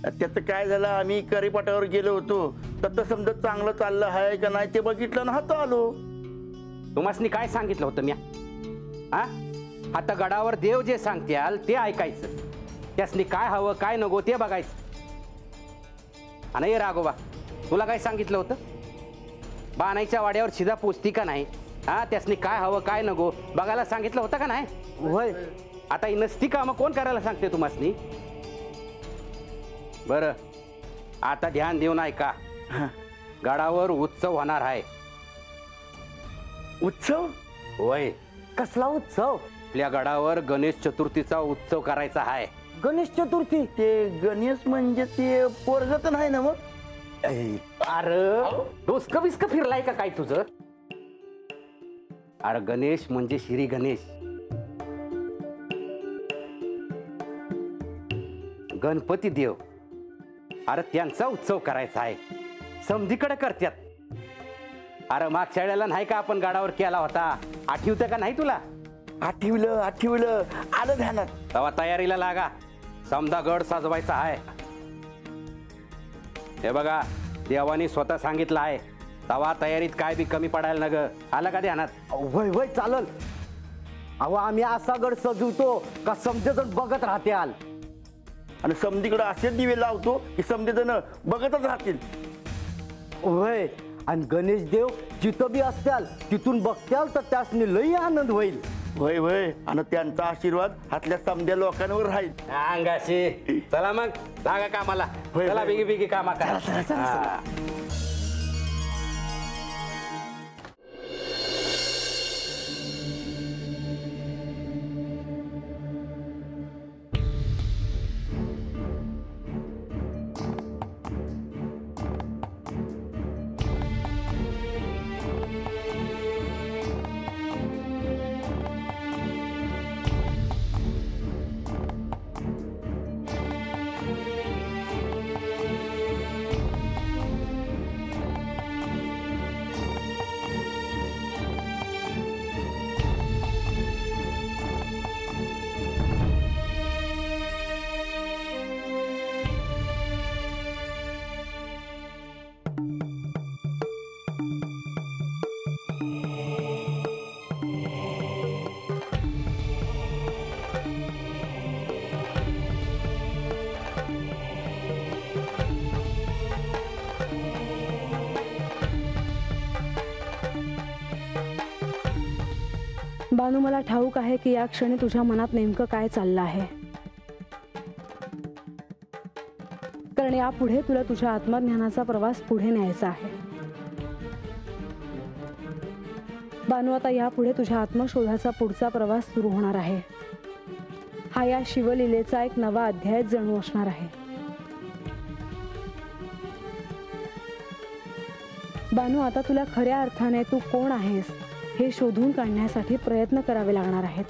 त्याचं काय झालं, आम्ही करीपाटावर गेलो होतो तर समजा चांगलं चाललं आहे का नाही ते बघितलं ना हात आलो. तुम्हासनी काय सांगितलं होतं म्या? हा, आता गडावर देव जे सांगत्याल ते ऐकायचं, त्यासनी काय हवं काय नको ते बघायचं. आणि ये राघोबा, तुला काय सांगितलं होतं? बाणाईच्या वाड्यावर शिदा पोचती का नाही, हा त्यासनी काय हवं काय नको बघायला सांगितलं होतं का नाही? होय. आता ही नसती कामं कोण करायला सांगते तुम्हासनी? बरं, आता ध्यान देऊन ऐका. गडावर उत्सव होणार आहे. उत्सव? होय. कसला उत्सव? आपल्या गडावर गणेश चतुर्थीचा उत्सव करायचा आहे. गणेश चतुर्थी? ते गणेश म्हणजे ते पोरगं तर नाही ना मग? अरे डोसकं बिस्क फिरलाय का काय तुझं? अरे गणेश म्हणजे श्री गणेश, गणपती देव. अरे त्यांचा उत्सव करायचा आहे. समधीकडे करत्यात. अरे मागच्या वेळेला नाही का आपण गडावर केला होता, आठवतं का नाही तुला? आठवलं आलं ध्यानात. तेव्हा तयारीला लागा. समजा गड साजवायचा आहे. हे बघा, देवानी स्वतः सांगितलं आहे, तेव्हा तयारीत काय बी कमी पडायला नग. आलं का ध्यानात? होय होय चालल. अहो आम्ही असा गड सजवतो का समजेजण बघत राहत्याल. आणि समधीकडे असे दिवे लावतो की समजेजण बघतच राहतील. होय. आणि गणेश देव जिथं बी असत्याल तिथून बघत्याल तर त्यासनी लई आनंद होईल. होय होय. आणि त्यांचा आशीर्वाद हातल्या समध्या लोकांवर राहील. अंगाशी चला मग लागा कामाला. चला बिगी बिगी कामा करा. बानू, मला ठाऊक आहे की या क्षणी तुझ्या मनात नेमकं काय चाललं आहे. कारण यापुढे तुला तुझ्या आत्मज्ञानाचा प्रवास पुढे न्यायचा आहे. बानू, आता यापुढे तुझ्या आत्मशोधाचा पुढचा प्रवास सुरू होणार आहे. हा या शिवलीलेचा एक नवा अध्याय जणू असणार आहे. बानू, आता तुला खऱ्या अर्थाने तू कोण आहेस हे शोधून काढण्यासाठी प्रयत्न करावे लागणार आहेत.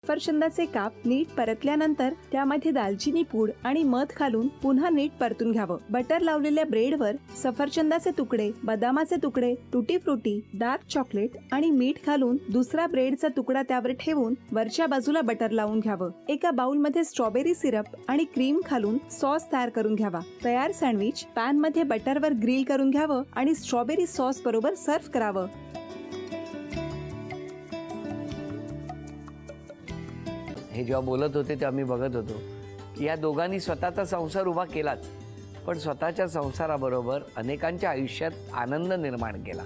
सफरचंदाचे काप नीट परतल्यानंतर त्यामध्ये दालचिनी पूड आणि मध घालून पुन्हा नीट परतून घ्यावं. बटर लावलेल्या ब्रेडवर सफरचंदाचे तुकडे, बदामाचे तुकडे, टुटी फ्रुटी, डार्क चॉकलेट आणि मीठ घालून दुसरा ब्रेडचा तुकडा त्यावर ठेवून वरच्या बाजूला बटर लावून घ्यावं. एका बाउलमध्ये स्ट्रॉबेरी सिरप आणि क्रीम घालून सॉस तयार करून घ्यावा. तयार सँडविच पॅन मध्ये बटरवर ग्रिल करून घ्यावं आणि स्ट्रॉबेरी सॉस बरोबर सर्व्ह करावं. हे जेव्हा बोलत होते तेव्हा मी बघत होतो की या दोघांनी स्वतःचा संसार उभा केलाच, पण स्वतःच्या संसाराबरोबर अनेकांच्या आयुष्यात आनंद निर्माण केला.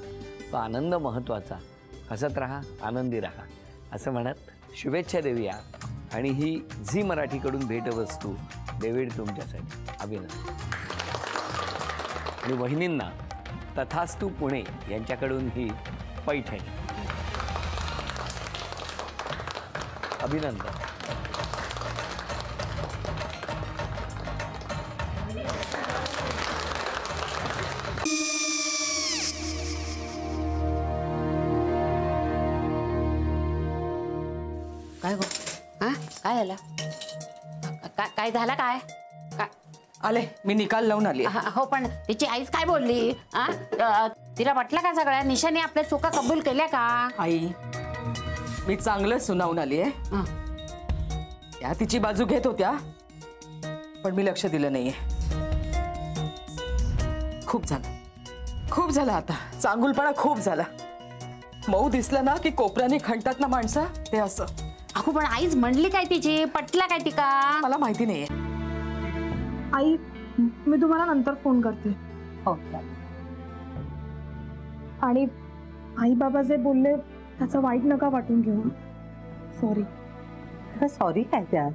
तो आनंद महत्त्वाचा. हसत राहा, आनंदी राहा असं म्हणत शुभेच्छा देऊया. आणि ही झी मराठीकडून भेटवस्तू डेव्हिड तुमच्यासाठी. अभिनंदन. आणि वहिनींना तथास्तू पुणे यांच्याकडून ही पैठणी. अभिनंदन. काय गो? हा काय झालं? काय झालं? काय आले मी निकाल लावून आली. हो, पण तिची आईच काय बोलली? तिला वाटलं का सगळ्या निशाने आपल्या चुका कबूल केल्या का? आई मी चांगलं सुनावून आली आहे. त्या तिची बाजू घेत होत्या, पण मी लक्ष दिलं नाहीये. खूप झालं आता. चांगुलपणा खूप झाला. मऊ दिसलं ना की कोपऱ्याने खणतात ना माणसं, ते असं. अगो पण आईच म्हणली काय तिची, पटला काय ती का? मला माहिती नाहीये. आई मी तुम्हाला नंतर फोन करते. हो. आणि आई बाबा जे बोलले त्याचं वाईट नका वाटून घेऊ. सॉरी. सॉरी काय त्या?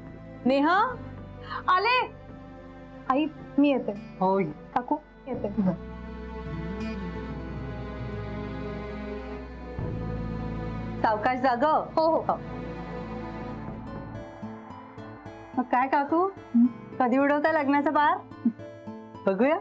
नेहा आले. आई मी येते. हो काकू येते. सावकाश जाग. हो हो. मग काय काकू, कधी उडवता लग्नाचा बार? बघूया.